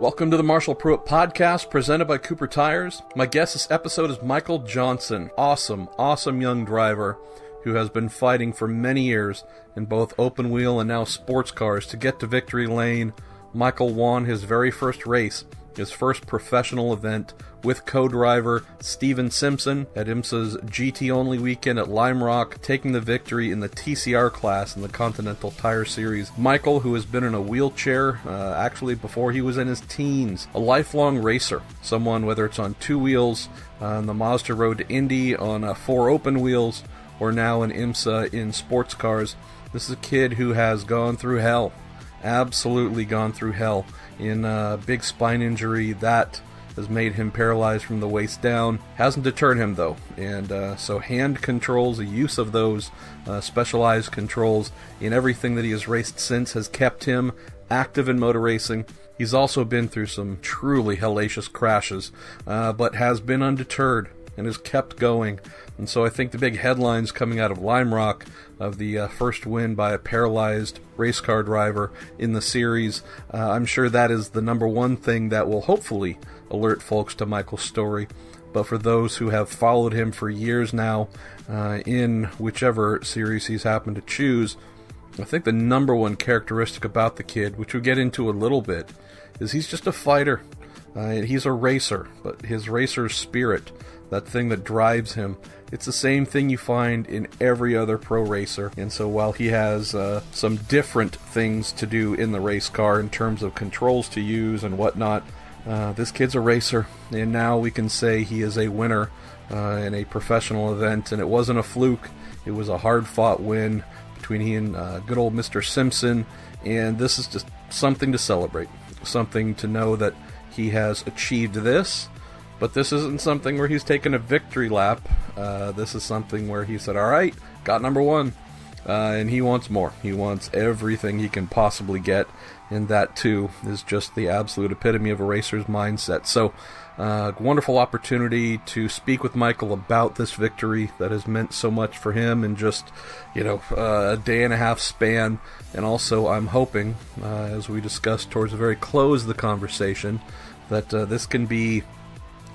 Welcome to the Marshall Pruett Podcast, presented by Cooper Tires. My guest this episode is Michael Johnson. Awesome young driver who has been fighting for many years in both open wheel and now sports cars to get to victory lane. Michael won his very first race, his first professional event, with co-driver Stephen Simpson at IMSA's GT-only weekend at Lime Rock, taking the victory in the TCR class in the Continental Tire Series. Michael, who has been in a wheelchair actually before he was in his teens, a lifelong racer, someone whether it's on two wheels on the Mazda Road to Indy, on four open wheels, or now in IMSA in sports cars. This is a kid who has gone through hell, absolutely gone through hell, in a big spine injury that has made him paralyzed from the waist down. Hasn't deterred him though, and so hand controls, the use of those specialized controls in everything that he has raced since has kept him active in motor racing. He's also been through some truly hellacious crashes, but has been undeterred and has kept going. And so I think the big headlines coming out of Lime Rock of the first win by a paralyzed race car driver in the series, I'm sure that is the number one thing that will hopefully alert folks to Michael's story. But for those who have followed him for years now, in whichever series he's happened to choose, I think the number one characteristic about the kid, which we'll get into a little bit, is he's just a fighter. He's a racer, but his racer's spirit, that thing that drives him, it's the same thing you find in every other pro racer. And so while he has some different things to do in the race car in terms of controls to use and whatnot, this kid's a racer, and now we can say he is a winner in a professional event. And it wasn't a fluke, it was a hard-fought win between he and good old Mr. Simpson, and this is just something to celebrate, something to know that he has achieved this. But this isn't something where he's taken a victory lap. This is something where he said, all right, got number one. And he wants more. He wants everything he can possibly get. And that, too, is just the absolute epitome of a racer's mindset. So, wonderful opportunity to speak with Michael about this victory that has meant so much for him in just, a day and a half span. And also, I'm hoping, as we discussed towards the very close of the conversation, that this can be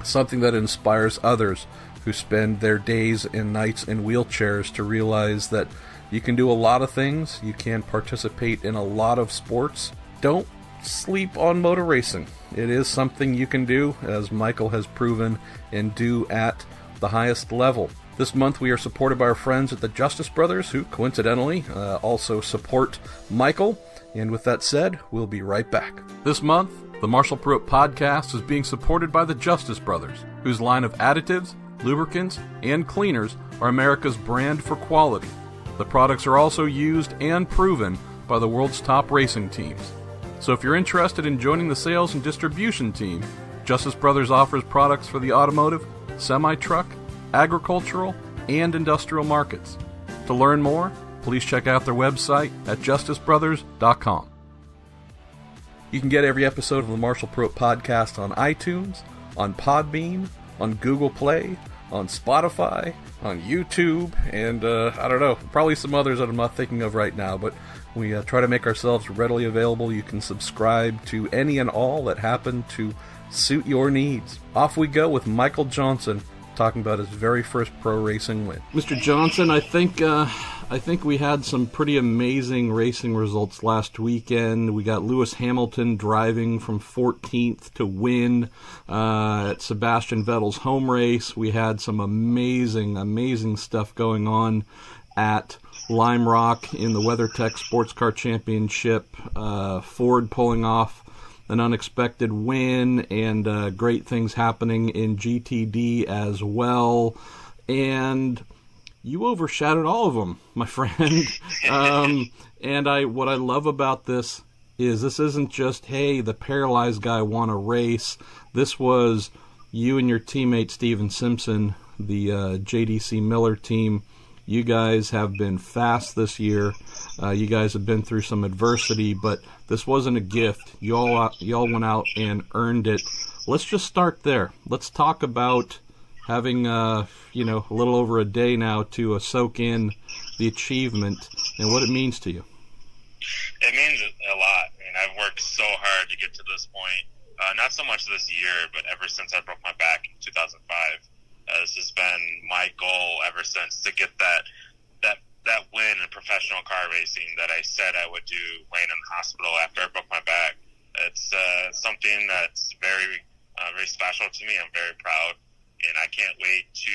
something that inspires others who spend their days and nights in wheelchairs to realize that you can do a lot of things, you can participate in a lot of sports. Don't sleep on motor racing. It is something you can do, as Michael has proven, and do at the highest level. This month we are supported by our friends at the Justice Brothers, who coincidentally also support Michael. And with that said, we'll be right back. This month, the Marshall Pruett Podcast is being supported by the Justice Brothers, whose line of additives, lubricants, and cleaners are America's brand for quality. The products are also used and proven by the world's top racing teams. So if you're interested in joining the sales and distribution team, Justice Brothers offers products for the automotive, semi-truck, agricultural, and industrial markets. To learn more, please check out their website at justicebrothers.com. You can get every episode of the Marshall Pruett Podcast on iTunes, on Podbean, on Google Play, on Spotify, on YouTube, and I don't know, probably some others that I'm not thinking of right now, but we try to make ourselves readily available. You can subscribe to any and all that happen to suit your needs. Off we go with Michael Johnson, talking about his very first pro racing win. Mr. Johnson, I think we had some pretty amazing racing results last weekend. We got Lewis Hamilton driving from 14th to win at Sebastian Vettel's home race. We had some amazing stuff going on at Lime Rock in the WeatherTech Sports Car Championship. Ford pulling off an unexpected win, and great things happening in GTD as well. And you overshadowed all of them, my friend. And what I love about this is this isn't just, hey, the paralyzed guy won a race. This was you and your teammate Stephen Simpson, the JDC-Miller team. You guys have been fast this year. You guys have been through some adversity, but this wasn't a gift. Y'all went out and earned it. Let's just start there. Let's talk about having a little over a day now to soak in the achievement and what it means to you. It means a lot. I mean, I've worked so hard to get to this point. Not so much this year, but ever since I broke my back in 2005. This has been my goal ever since, to get that win in professional car racing that I said I would do laying in the hospital after I broke my back. It's something that's very special to me. I'm very proud, and I can't wait to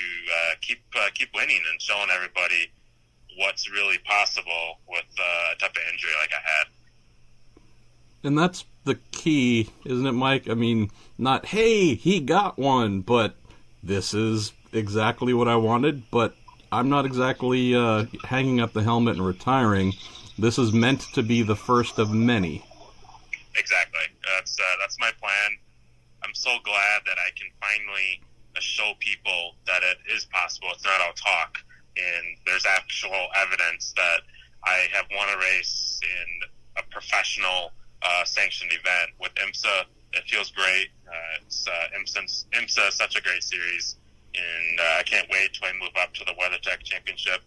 keep winning and showing everybody what's really possible with a type of injury like I had. And that's the key, isn't it, Mike? I mean, not, hey, he got one, but this is exactly what I wanted, but I'm not exactly hanging up the helmet and retiring. This is meant to be the first of many. Exactly. That's my plan. I'm so glad that I can finally show people that it is possible. It's not all talk, and there's actual evidence that I have won a race in a professional sanctioned event with IMSA. It feels great. IMSA is such a great series, and I can't wait till I move up to the WeatherTech Championship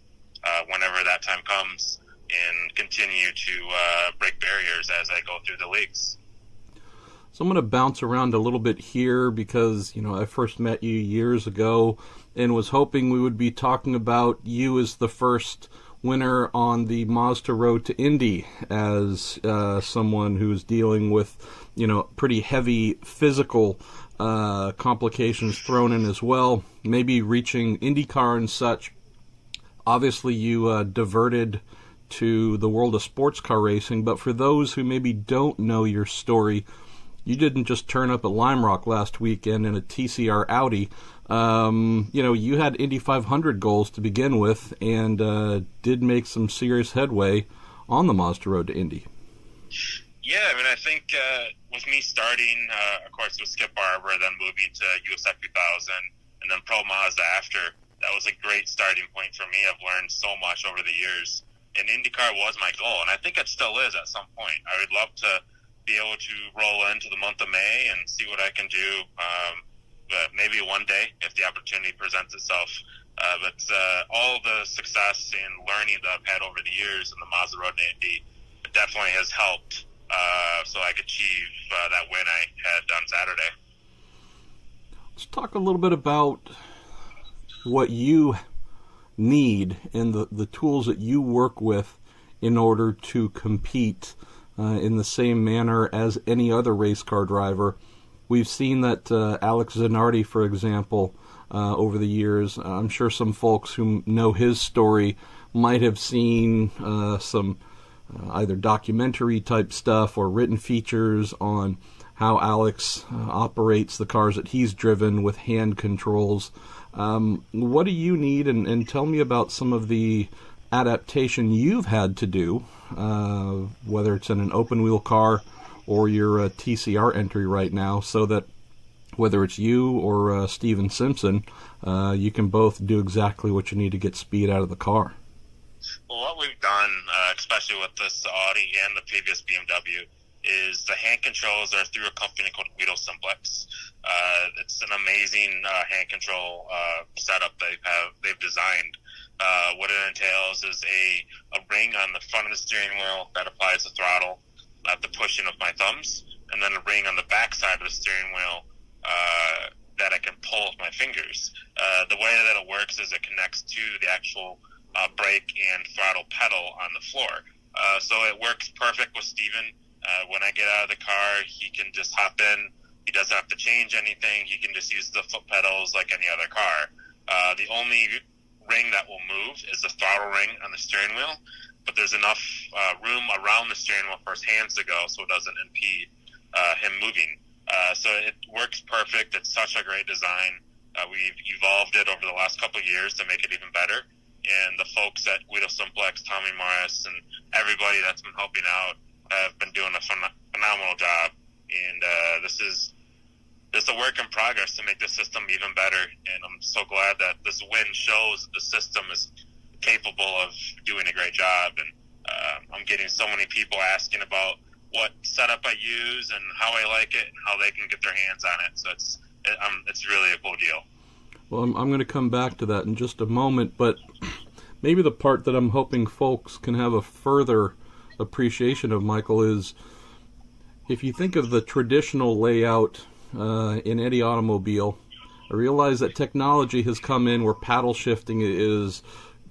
whenever that time comes, and continue to break barriers as I go through the leagues. So I'm going to bounce around a little bit here because, I first met you years ago and was hoping we would be talking about you as the first winner on the Mazda Road to Indy, as someone who's dealing with, pretty heavy physical complications thrown in as well, maybe reaching IndyCar and such. Obviously, you diverted to the world of sports car racing, but for those who maybe don't know your story, you didn't just turn up at Lime Rock last weekend in a TCR Audi. You had Indy 500 goals to begin with, and did make some serious headway on the Mazda Road to Indy. Yeah, I think with me starting, of course, with Skip Barber, then moving to USF 2000, and then Pro Mazda after, that was a great starting point for me. I've learned so much over the years, and IndyCar was my goal, and I think it still is at some point. I would love to be able to roll into the month of May and see what I can do, but maybe one day if the opportunity presents itself. But all the success and learning that I've had over the years in the Mazda Road to Indy definitely has helped so I could achieve that win I had on Saturday. Let's talk a little bit about what you need and the tools that you work with in order to compete in the same manner as any other race car driver. We've seen that Alex Zanardi, for example, over the years, I'm sure some folks who know his story might have seen some either documentary type stuff or written features on how Alex operates the cars that he's driven with hand controls. What do you need? And tell me about some of the adaptation you've had to do, whether it's in an open wheel car or your TCR entry right now, so that whether it's you or Stephen Simpson, you can both do exactly what you need to get speed out of the car. Well, what we've done, especially with this Audi and the previous BMW, is the hand controls are through a company called Guido Simplex. It's an amazing hand control setup they've designed. What it entails is a ring on the front of the steering wheel that applies the throttle at the pushing of my thumbs, and then a ring on the back side of the steering wheel that I can pull with my fingers. The way that it works is it connects to the actual brake and throttle pedal on the floor. So it works perfect with Steven. When I get out of the car, he can just hop in. He doesn't have to change anything. He can just use the foot pedals like any other car. The only ring that will move is the throttle ring on the steering wheel, but there's enough room around the steering wheel for his hands to go so it doesn't impede him moving. So it works perfect. It's such a great design. We've evolved it over the last couple of years to make it even better. And the folks at Guido Simplex, Tommy Morris, and everybody that's been helping out have been doing a phenomenal job. And this is a work in progress to make the system even better. And I'm so glad that this win shows the system is capable of doing a great job. And I'm getting so many people asking about what setup I use and how I like it and how they can get their hands on it. So it's really a cool deal. Well, I'm going to come back to that in just a moment, but maybe the part that I'm hoping folks can have a further appreciation of, Michael, is If you think of the traditional layout in any automobile, I realize that technology has come in where paddle shifting is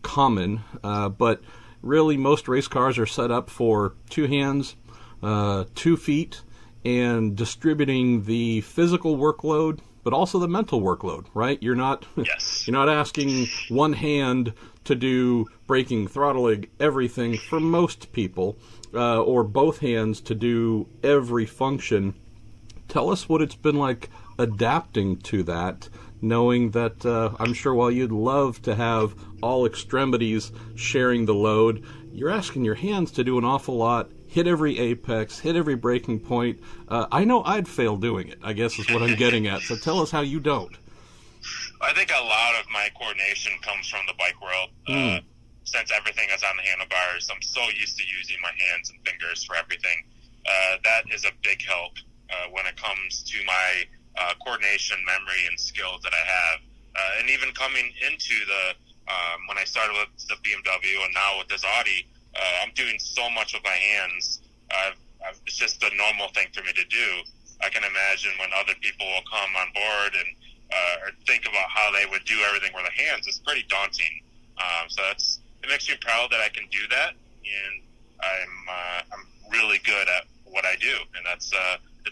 common, but really most race cars are set up for 2 hands, 2 feet, and distributing the physical workload, but also the mental workload, right? You're not Yes. you're not asking one hand to do braking, throttling, everything for most people, or both hands to do every function. Tell us what it's been like adapting to that, knowing that I'm sure while you'd love to have all extremities sharing the load, you're asking your hands to do an awful lot, hit every apex, hit every breaking point. I know I'd fail doing it, I guess is what I'm getting at. So tell us how you don't. I think a lot of my coordination comes from the bike world. Since everything is on the handlebars, I'm so used to using my hands and fingers for everything. That is a big help when it comes to my coordination, memory, and skills that I have. And even coming into when I started with the BMW and now with this Audi, I'm doing so much with my hands. It's just a normal thing for me to do. I can imagine when other people will come on board and or think about how they would do everything with their hands. It's pretty daunting. So it makes me proud that I can do that, and I'm really good at what I do, and it's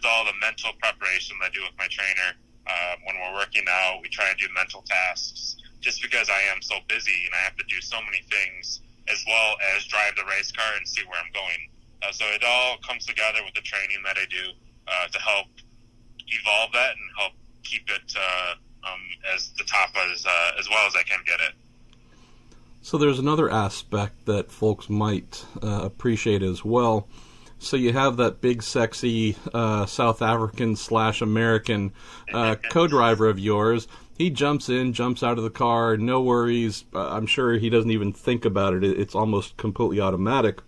all the mental preparation that I do with my trainer. When we're working out, we try and do mental tasks, just because I am so busy and I have to do so many things, as well as drive the race car and see where I'm going. So it all comes together with the training that I do to help evolve that and help keep it as the top as well as I can get it. So there's another aspect that folks might appreciate as well. So you have that big, sexy South African / American co-driver of yours. He jumps in, jumps out of the car, no worries. I'm sure he doesn't even think about it. It's almost completely automatic.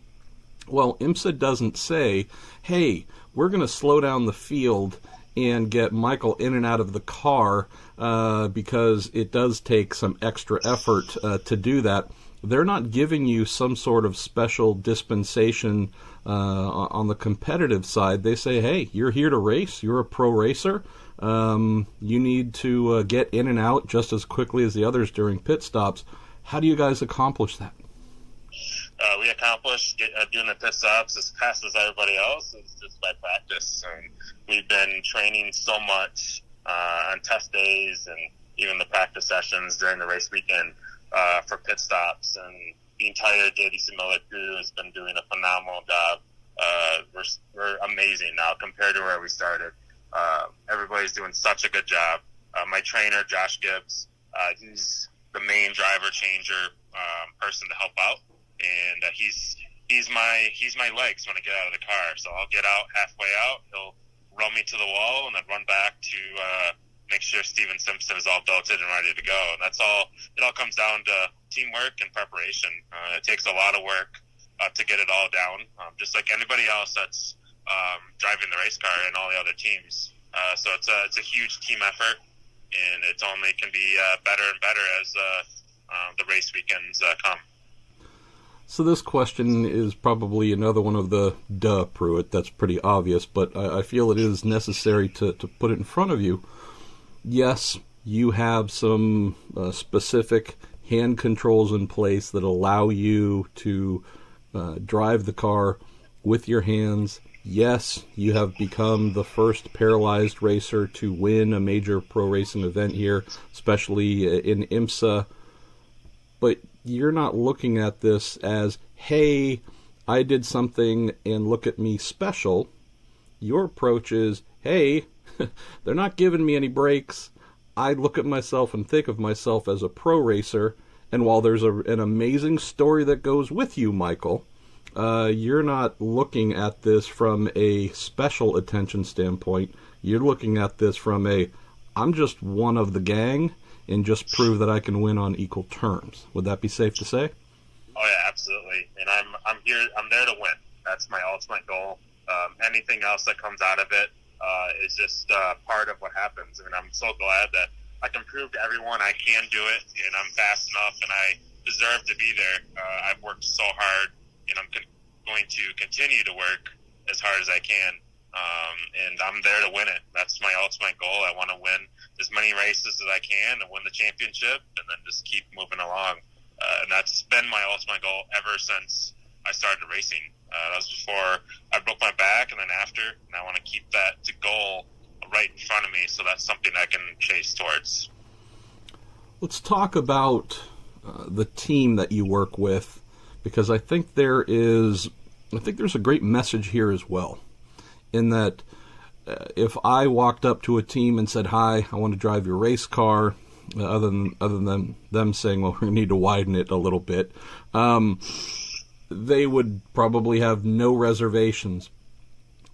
Well, IMSA doesn't say, hey, we're going to slow down the field and get Michael in and out of the car because it does take some extra effort to do that. They're not giving you some sort of special dispensation on the competitive side. They say, hey, you're here to race. You're a pro racer. You need to get in and out just as quickly as the others during pit stops. How do you guys accomplish that? We accomplish doing the pit stops as fast as everybody else. It's just by practice. And we've been training so much on test days and even the practice sessions during the race weekend for pit stops. And the entire JDC-Miller crew has been doing a phenomenal job. We're amazing now compared to where we started. Everybody's doing such a good job. My trainer, Josh Gibbs, he's the main driver changer person to help out. And he's my legs when I get out of the car. So I'll get out halfway out. He'll run me to the wall and then run back to make sure Stephen Simpson is all belted and ready to go. And that's all. It all comes down to teamwork and preparation. It takes a lot of work to get it all down, just like anybody else that's driving the race car and all the other teams. So it's a huge team effort, and it only can be better and better as the race weekends come. So this question is probably another one of the duh, Pruett. That's pretty obvious, but I feel it is necessary to put it in front of you. Yes, you have some specific hand controls in place that allow you to drive the car with your hands. Yes, you have become the first Paralyzed racer to win a major pro racing event here, especially in IMSA. But you're not looking at this as, hey, I did something and look at me special. Your approach is, hey, they're not giving me any breaks. I look at myself and think of myself as a pro racer, and while there's an amazing story that goes with you, Michael, you're not looking at this from a special attention standpoint. You're looking at this from I'm just one of the gang, and just prove that I can win on equal terms. Would that be safe to say? Oh yeah, absolutely. And I'm here. I'm there to win. That's my ultimate goal. Anything else that comes out of it is just part of what happens. I mean, I'm so glad that I can prove to everyone I can do it, and I'm fast enough, and I deserve to be there. I've worked so hard, and I'm going to continue to work as hard as I can and I'm there to win it. That's my ultimate goal. I want to win as many races as I can and win the championship, and then just keep moving along. And that's been my ultimate goal ever since I started racing. That was before I broke my back, and then after, and I want to keep that goal right in front of me, so that's something I can chase towards. Let's talk about the team that you work with, because I think there's a great message here as well, in that if I walked up to a team and said, "Hi, I want to drive your race car," other than them saying, "Well, we need to widen it a little bit," they would probably have no reservations.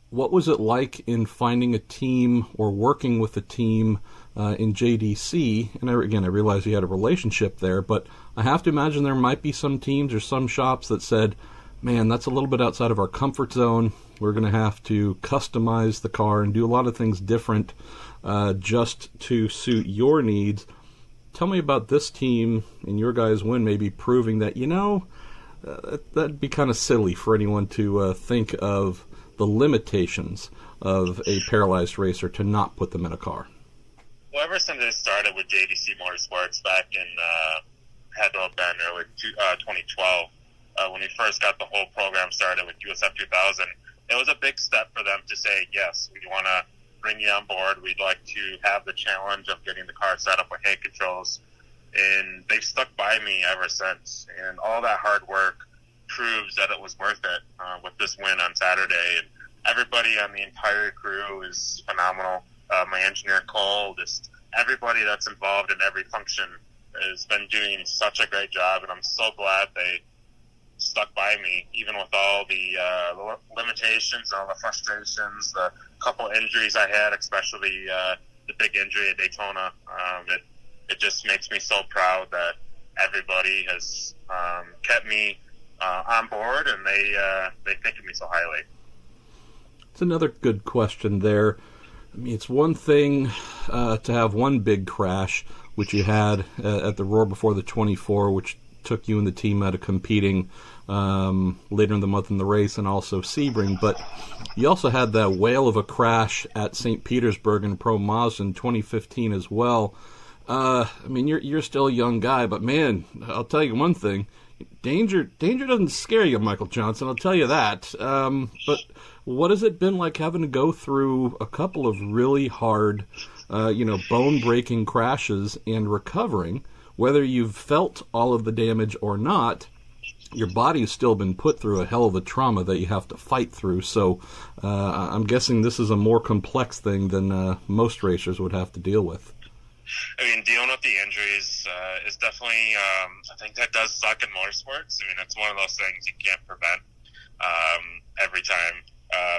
What was it like in finding a team or working with a team in JDC? And I realize you had a relationship there, but I have to imagine there might be some teams or some shops that said, "Man, that's a little bit outside of our comfort zone. We're going to have to customize the car and do a lot of things different just to suit your needs." Tell me about this team and your guys' win, maybe proving that, that'd be kind of silly for anyone to think of the limitations of a Paralyzed racer to not put them in a car. Well, ever since I started with JDC-Miller Motorsports back in, had to have been early 2012, when we first got the whole program started with USF 2000, it was a big step for them to say, yes, we want to bring you on board. We'd like to have the challenge of getting the car set up with hand controls. And they've stuck by me ever since. And all that hard work proves that it was worth it with this win on Saturday. And everybody on the entire crew is phenomenal. My engineer, Cole, just everybody that's involved in every function has been doing such a great job. And I'm so glad they stuck by me, even with all the limitations, all the frustrations, the couple injuries I had, especially the big injury at Daytona. It just makes me so proud that everybody has kept me on board, and they think of me so highly. It's another good question there. I mean, it's one thing to have one big crash, which you had at the Roar Before the 24, which took you and the team out of competing later in the month in the race, and also Sebring. But you also had that whale of a crash at St. Petersburg in Pro Mazda in 2015 as well. I mean, you're still a young guy, but man, I'll tell you one thing: danger doesn't scare you, Michael Johnson. I'll tell you that. But what has it been like having to go through a couple of really hard, bone-breaking crashes and recovering? Whether you've felt all of the damage or not, your body has still been put through a hell of a trauma that you have to fight through. So I'm guessing this is a more complex thing than most racers would have to deal with. I mean, dealing with the injuries is definitely, I think that does suck in motorsports. I mean, it's one of those things you can't prevent every time.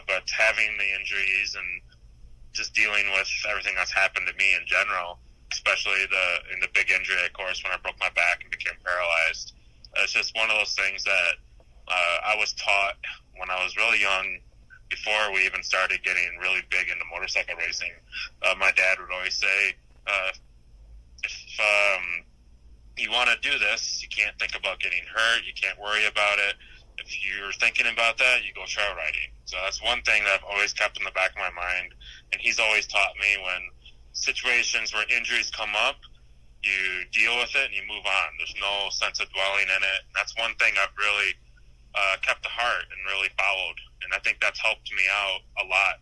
But having the injuries and just dealing with everything that's happened to me in general, especially in the big injury, of course, when I broke my back and became paralyzed, it's just one of those things that I was taught when I was really young, before we even started getting really big into motorcycle racing. My dad would always say, if you want to do this, you can't think about getting hurt, you can't worry about it. If you're thinking about that, you go trail riding. So that's one thing that I've always kept in the back of my mind, and he's always taught me, when situations where injuries come up, you deal with it and you move on. There's no sense of dwelling in it. And that's one thing I've really kept to heart and really followed, and I think that's helped me out a lot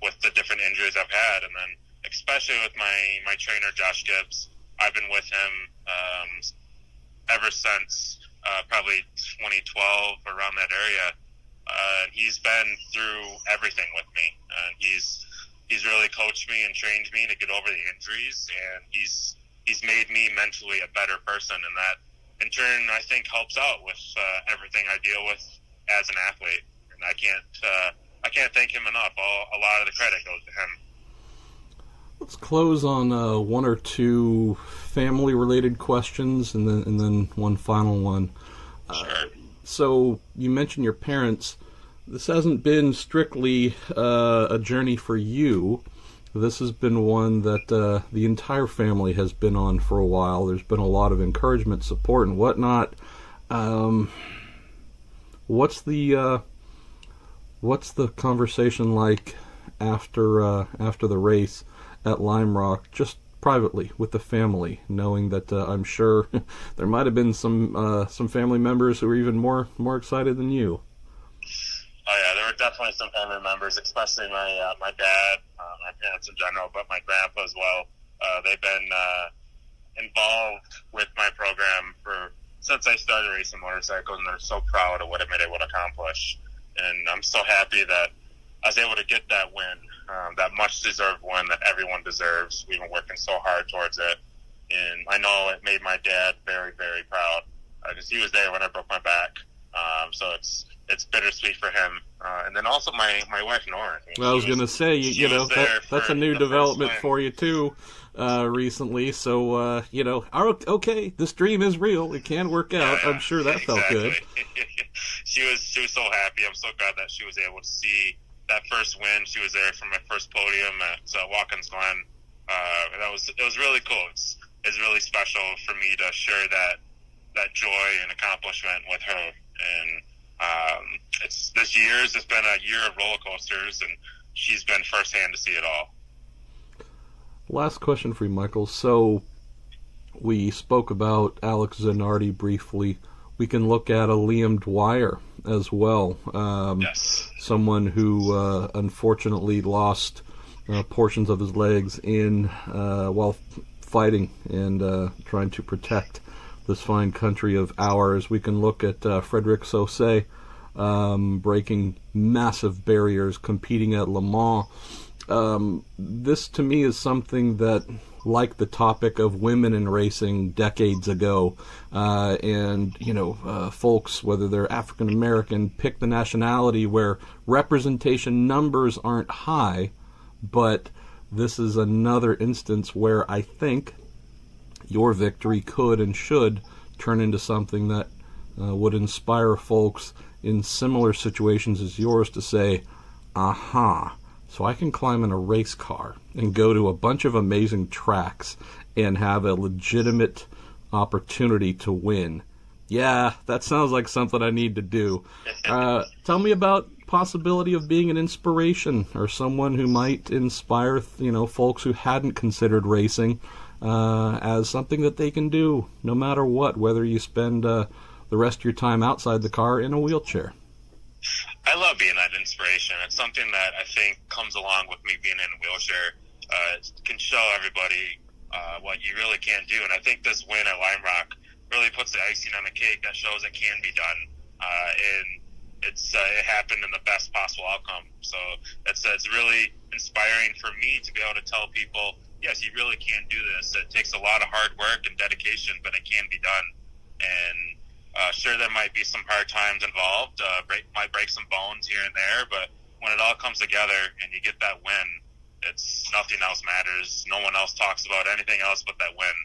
with the different injuries I've had. And then especially with my trainer, Josh Gibbs, I've been with him ever since probably 2012, around that area. He's been through everything with me. He's really coached me and trained me to get over the injuries, and he's made me mentally a better person, and that in turn I think helps out with everything I deal with as an athlete. And I can't thank him enough. A lot of the credit goes to him. Let's close on one or two family-related questions, and then one final one. Sure. So you mentioned your parents. This hasn't been strictly a journey for you. This has been one that the entire family has been on for a while. There's been a lot of encouragement, support, and whatnot. What's the What's the conversation like after the race at Lime Rock, just privately with the family, knowing that I'm sure there might have been some family members who were even more excited than you? Oh yeah, there were definitely some family members, especially my dad, my parents in general, but my grandpa as well. They've been involved with my program since I started racing motorcycles, and they're so proud of what I've been able to accomplish. And I'm so happy that I was able to get that win, that much-deserved win that everyone deserves. We've been working so hard towards it, and I know it made my dad very, very proud because he was there when I broke my back. So it's bittersweet for him, and then also my wife Nora. Well, I was going to say, that's a new development for you too, recently. So okay, this dream is real. It can work out. Yeah, I'm sure that felt good. She was so happy. I'm so glad that she was able to see that first win. She was there for my first podium at Watkins Glen. It was really cool. It's really special for me to share that joy and accomplishment with her. And it's been a year of roller coasters, and she's been firsthand to see it all. Last question for you, Michael. So we spoke about Alex Zanardi briefly. We can look at a Liam Dwyer as well. Yes. Someone who unfortunately lost portions of his legs while fighting and trying to protect this fine country of ours. We can look at Frederic Saussé breaking massive barriers, competing at Le Mans. This to me is something that, like the topic of women in racing decades ago, folks, whether they're African American, pick the nationality where representation numbers aren't high, but this is another instance where I think your victory could and should turn into something that would inspire folks in similar situations as yours to say, aha, so I can climb in a race car and go to a bunch of amazing tracks and have a legitimate opportunity to win. Yeah, that sounds like something I need to do. Tell me about possibility of being an inspiration or someone who might inspire, folks who hadn't considered racing as something that they can do no matter what, whether you spend the rest of your time outside the car in a wheelchair. I love being that inspiration. It's something that I think comes along with me being in a wheelchair. It can show everybody what you really can do. And I think this win at Lime Rock really puts the icing on the cake that shows it can be done. And it happened in the best possible outcome. So it's really inspiring for me to be able to tell people, yes, you really can do this. It takes a lot of hard work and dedication, but it can be done. And sure, there might be some hard times involved, might break some bones here and there, but when it all comes together and you get that win, it's nothing else matters. No one else talks about anything else but that win.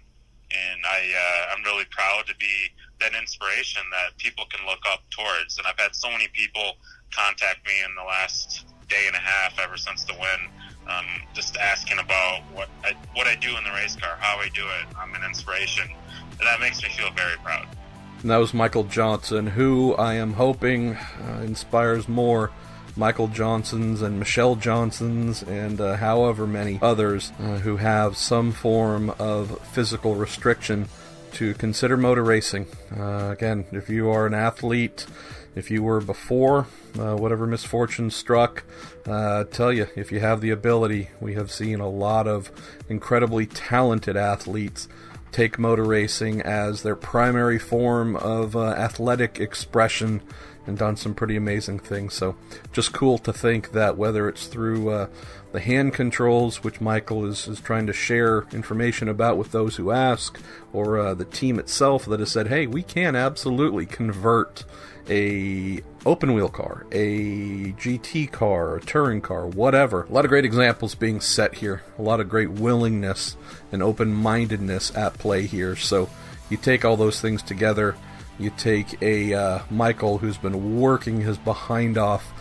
And I'm really proud to be that inspiration that people can look up towards. And I've had so many people contact me in the last day and a half ever since the win, just asking about what I do in the race car, how I do it. I'm an inspiration, and that makes me feel very proud. And that was Michael Johnson, who I am hoping inspires more Michael Johnsons and Michelle Johnsons and however many others who have some form of physical restriction to consider motor racing. Again, if you are an athlete, if you were before whatever misfortune struck, tell you, if you have the ability, we have seen a lot of incredibly talented athletes take motor racing as their primary form of athletic expression and done some pretty amazing things. So just cool to think that whether it's through the hand controls, which Michael is trying to share information about with those who ask, or the team itself that has said, hey, we can absolutely convert a open wheel car, a GT car, a touring car, whatever. A lot of great examples being set here. A lot of great willingness and open-mindedness at play here. So you take all those things together. You take a Michael who's been working his behind off,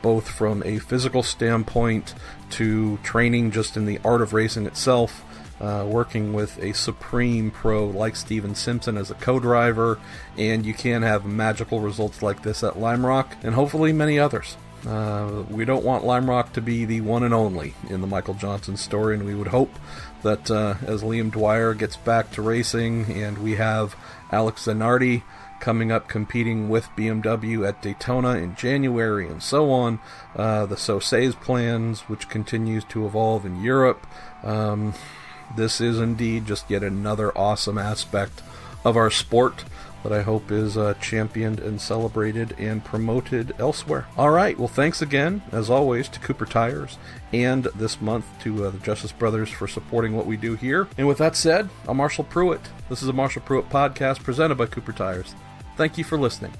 both from a physical standpoint to training just in the art of racing itself, working with a supreme pro like Stephen Simpson as a co-driver, and you can have magical results like this at Lime Rock, and hopefully many others. We don't want Lime Rock to be the one and only in the Michael Johnson story, and we would hope that as Liam Dwyer gets back to racing and we have Alex Zanardi coming up competing with BMW at Daytona in January and so on, the Sauces plans, which continues to evolve in Europe, this is indeed just yet another awesome aspect of our sport that I hope is championed and celebrated and promoted elsewhere. All right, well, thanks again, as always, to Cooper Tires, and this month to the Justice Brothers for supporting what we do here. And with that said, I'm Marshall Pruett. This is a Marshall Pruett Podcast presented by Cooper Tires. Thank you for listening.